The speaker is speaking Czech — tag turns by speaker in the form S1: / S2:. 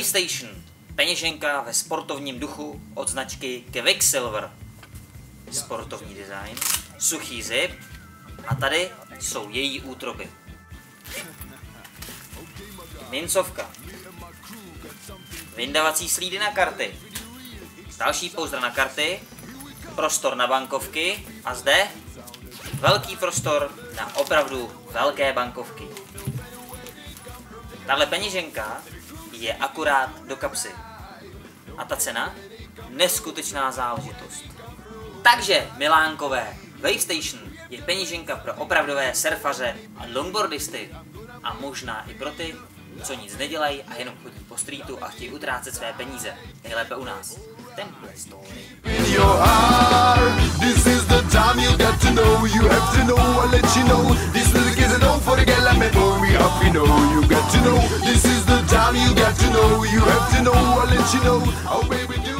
S1: Wavestation. Peněženka ve sportovním duchu od značky Quicksilver. Sportovní design, suchý zip a tady jsou její útroby. Mincovka. Vyndavací slídy na karty. Další pouzdra na karty. Prostor na bankovky a zde velký prostor na opravdu velké bankovky. Tahle peněženka je akurát do kapsy. A ta cena? Neskutečná záležitost. Takže, milánkové, Wavestation je peněženka pro opravdové surfaře a longboardisty. A možná i pro ty, co nic nedělají a jenom chodí po streetu a chtějí utrácet své peníze. Nejlépe u nás. Temple Story. This is the time you got to know, you have to know, I'll let you know. This little kids that don't forget, let me know, we have to know, you got to know. This is the time you got to know, you have to know, I'll let you know. Oh baby, do